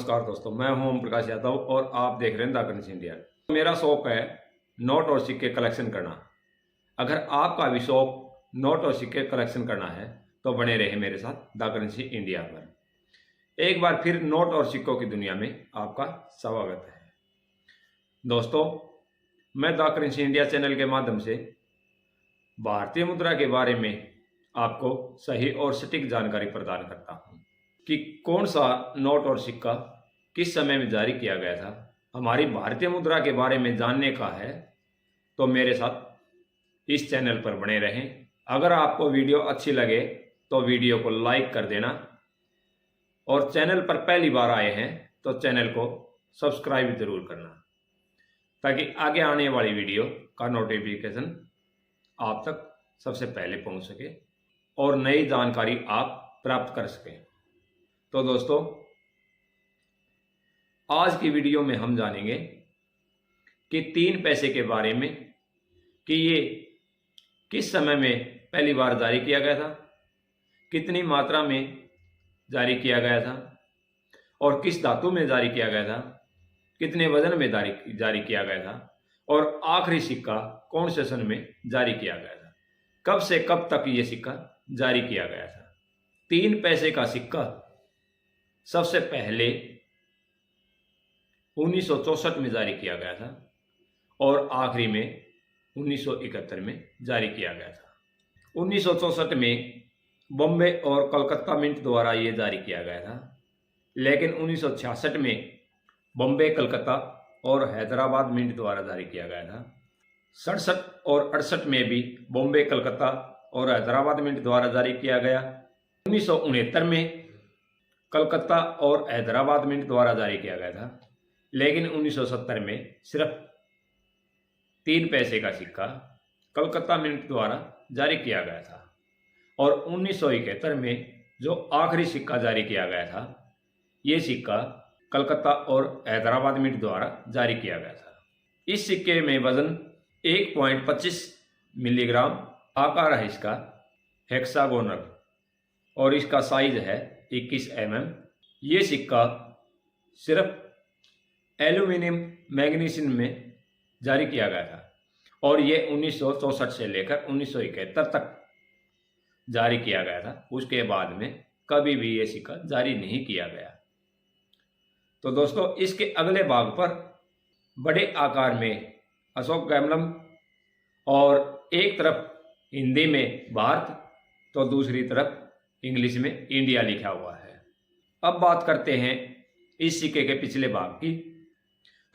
नमस्कार दोस्तों, मैं हूं ओम प्रकाश यादव और आप देख रहे हैं द करेंसी इंडिया। मेरा शौक है नोट और सिक्के कलेक्शन करना। अगर आपका भी शौक नोट और सिक्के कलेक्शन करना है तो बने रहे मेरे साथ द करेंसी इंडिया पर। एक बार फिर नोट और सिक्कों की दुनिया में आपका स्वागत है। दोस्तों, मैं द करेंसी इंडिया चैनल के माध्यम से भारतीय मुद्रा के बारे में आपको सही और सटीक जानकारी प्रदान करता हूँ कि कौन सा नोट और सिक्का किस समय में जारी किया गया था। हमारी भारतीय मुद्रा के बारे में जानने का है तो मेरे साथ इस चैनल पर बने रहें। अगर आपको वीडियो अच्छी लगे तो वीडियो को लाइक कर देना और चैनल पर पहली बार आए हैं तो चैनल को सब्सक्राइब जरूर करना ताकि आगे आने वाली वीडियो का नोटिफिकेशन आप तक सबसे पहले पहुंच सके और नई जानकारी आप प्राप्त कर सकें। तो दोस्तों, आज की वीडियो में हम जानेंगे कि 3 पैसे के बारे में कि ये किस समय में पहली बार जारी किया गया था, कितनी मात्रा में जारी किया गया था और किस धातु में जारी किया गया था, कितने वजन में जारी किया गया था और आखिरी सिक्का कौन से सन में जारी किया गया था, कब से कब तक ये सिक्का जारी किया गया था। 3 पैसे का सिक्का सबसे पहले 1964 में जारी किया गया था और आखिरी में 1971 में जारी किया गया था। 1964 में बॉम्बे और कलकत्ता मिंट द्वारा ये जारी किया गया था, लेकिन 1966 में बॉम्बे, कलकत्ता और हैदराबाद मिंट द्वारा जारी किया गया था। 67 और 68 में भी बॉम्बे, कलकत्ता और हैदराबाद मिंट द्वारा जारी किया गया। 1969 में कलकत्ता और हैदराबाद मिंट द्वारा जारी किया गया था, लेकिन 1970 में सिर्फ 3 पैसे का सिक्का कलकत्ता मिंट द्वारा जारी किया गया था और 1971 में जो आखिरी सिक्का जारी किया गया था, ये सिक्का कलकत्ता और हैदराबाद मिंट द्वारा जारी किया गया था। इस सिक्के में वजन 1.25 मिलीग्राम, आकार है इसका हेक्सागोनल और इसका साइज है 21 mm। ये सिक्का सिर्फ एल्यूमिनियम मैग्नीशियम में जारी किया गया था और ये 1964 से लेकर 1971 तक जारी किया गया था। उसके बाद में कभी भी ये सिक्का जारी नहीं किया गया। तो दोस्तों, इसके अगले भाग पर बड़े आकार में अशोक गैमलम और एक तरफ हिंदी में भारत तो दूसरी तरफ इंग्लिश में इंडिया लिखा हुआ है। अब बात करते हैं इस सिक्के के पिछले भाग की।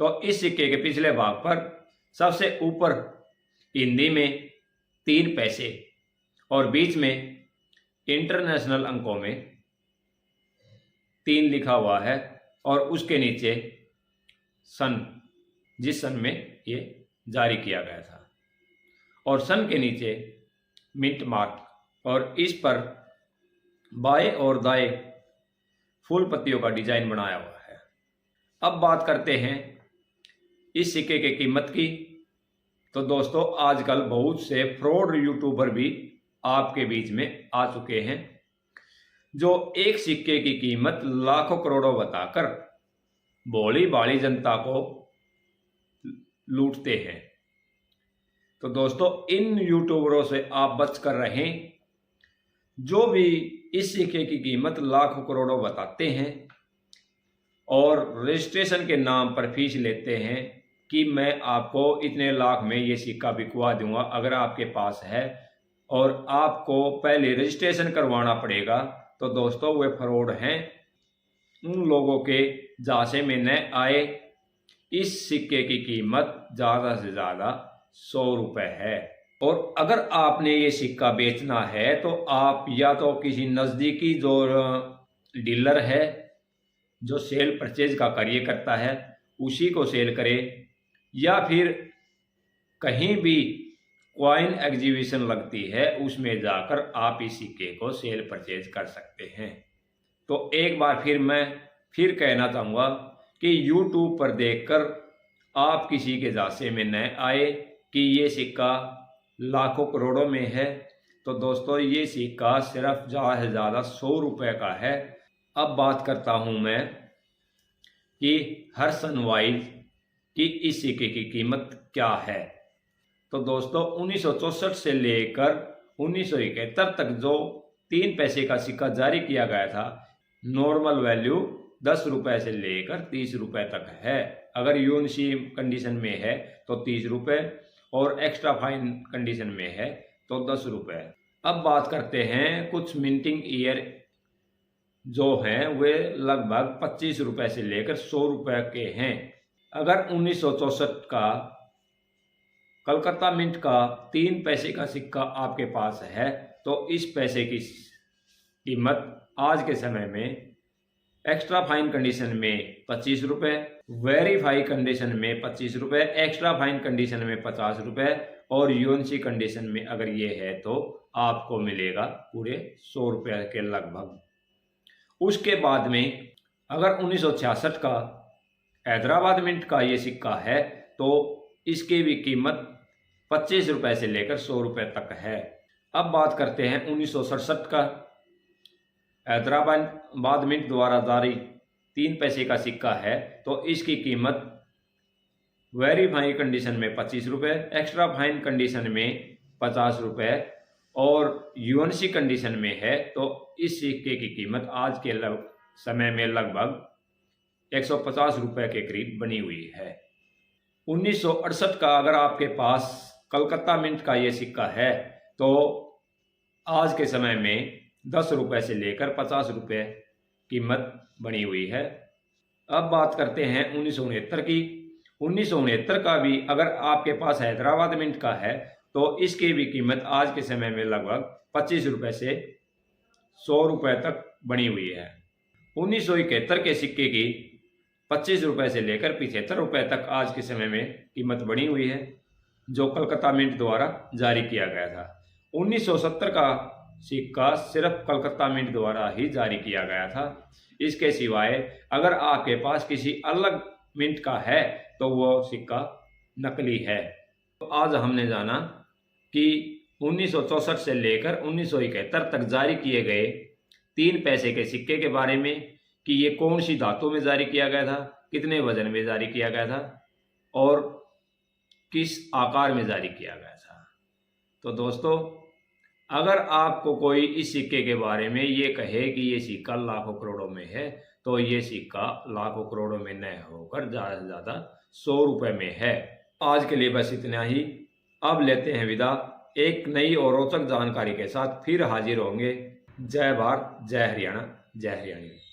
तो इस सिक्के के पिछले भाग पर सबसे ऊपर हिंदी में 3 पैसे और बीच में इंटरनेशनल अंकों में 3 लिखा हुआ है और उसके नीचे सन, जिस सन में ये जारी किया गया था, और सन के नीचे मिंट मार्क और इस पर बाएं और दाएं फूल पत्तियों का डिजाइन बनाया हुआ है। अब बात करते हैं इस सिक्के की कीमत की। तो दोस्तों, आजकल बहुत से फ्रॉड यूट्यूबर भी आपके बीच में आ चुके हैं जो एक सिक्के की कीमत लाखों करोड़ों बताकर भोली भाली जनता को लूटते हैं। तो दोस्तों, इन यूट्यूबरों से आप बच कर रहें जो भी इस सिक्के की कीमत लाखों करोड़ों बताते हैं और रजिस्ट्रेशन के नाम पर फीस लेते हैं कि मैं आपको इतने लाख में ये सिक्का बिकवा दूंगा अगर आपके पास है, और आपको पहले रजिस्ट्रेशन करवाना पड़ेगा। तो दोस्तों, वे फ्रॉड हैं। उन लोगों के जांचे में न आए। इस सिक्के की कीमत ज़्यादा से ज़्यादा 100 रुपये है और अगर आपने ये सिक्का बेचना है तो आप या तो किसी नज़दीकी जो डीलर है जो सेल परचेज का कार्य करता है उसी को सेल करें, या फिर कहीं भी कॉइन एग्जीबिशन लगती है उसमें जाकर आप इस सिक्के को सेल परचेज कर सकते हैं। तो एक बार फिर मैं कहना चाहूँगा कि यूट्यूब पर देखकर आप किसी के जांचे में न आए कि ये सिक्का लाखों करोड़ों में है। तो दोस्तों, ये सिक्का सिर्फ ज़्यादा से ज़्यादा 100 रुपये का है। अब बात करता हूँ मैं कि हर्सनवाइज की इस सिक्के की कीमत क्या है। तो दोस्तों 1964 से लेकर 1971 तक जो 3 पैसे का सिक्का जारी किया गया था, नॉर्मल वैल्यू 10 रुपये से लेकर 30 रुपये तक है। अगर यूनिसी कंडीशन में है तो 30 रुपये और एक्स्ट्रा फाइन कंडीशन में है तो 10 रुपये। अब बात करते हैं कुछ मिंटिंग ईयर जो हैं वे लगभग 25 रुपये से लेकर 100 रुपये के हैं। अगर 1964 का कलकत्ता मिंट का 3 पैसे का सिक्का आपके पास है तो इस पैसे की कीमत आज के समय में एक्स्ट्रा फाइन कंडीशन में 25 रुपये, वेरीफाई कंडीशन में 25 रुपये, एक्स्ट्रा फाइन कंडीशन में 50 रुपये और यूएनसी कंडीशन में अगर ये है तो आपको मिलेगा पूरे 100 रुपये के लगभग। उसके बाद में अगर 1966 का हैदराबाद मिंट का ये सिक्का है तो इसकी भी कीमत 25 रुपये से लेकर 100 रुपये तक है। अब बात करते हैं 1967 का हैदराबाद मिंट द्वारा जारी 3 पैसे का सिक्का है तो इसकी कीमत वेरीफाई कंडीशन में 25 रुपये, एक्स्ट्रा फाइन कंडीशन में 50 रुपये और यूएनसी कंडीशन में है तो इस सिक्के की कीमत आज के समय में लगभग 150 रुपये के करीब बनी हुई है। 1968 का अगर आपके पास कलकत्ता मिंट का ये सिक्का है तो आज के समय में 10 रुपये से लेकर 50 रुपये कीमत बनी हुई है। अब बात करते हैं 1969 की। 1969 का भी अगर आपके पास हैदराबाद मिंट का है तो इसकी भी कीमत आज के समय में लगभग 25 रुपये से 100 रुपये तक बनी हुई है। 1971 के सिक्के की 25 रुपये से लेकर 75 रुपये तक आज के समय में कीमत बनी हुई है जो कलकत्ता मिंट द्वारा जारी किया गया था। 1970 का सिक्का सिर्फ कलकत्ता मिंट द्वारा ही जारी किया गया था। इसके सिवाय अगर आपके पास किसी अलग मिंट का है तो वो सिक्का नकली है। तो आज हमने जाना कि 1964 से लेकर 1971 तक जारी किए गए 3 पैसे के सिक्के के बारे में कि ये कौन सी धातु में जारी किया गया था, कितने वजन में जारी किया गया था और किस आकार में जारी किया गया था। तो दोस्तों अगर आपको कोई इस सिक्के के बारे में ये कहे कि ये सिक्का लाखों करोड़ों में है तो ये सिक्का लाखों करोड़ों में न होकर ज़्यादा से ज़्यादा 100 रुपये में है। आज के लिए बस इतना ही। अब लेते हैं विदा। एक नई और रोचक जानकारी के साथ फिर हाजिर होंगे। जय भारत, जय हरियाणा, जय हरियाणा।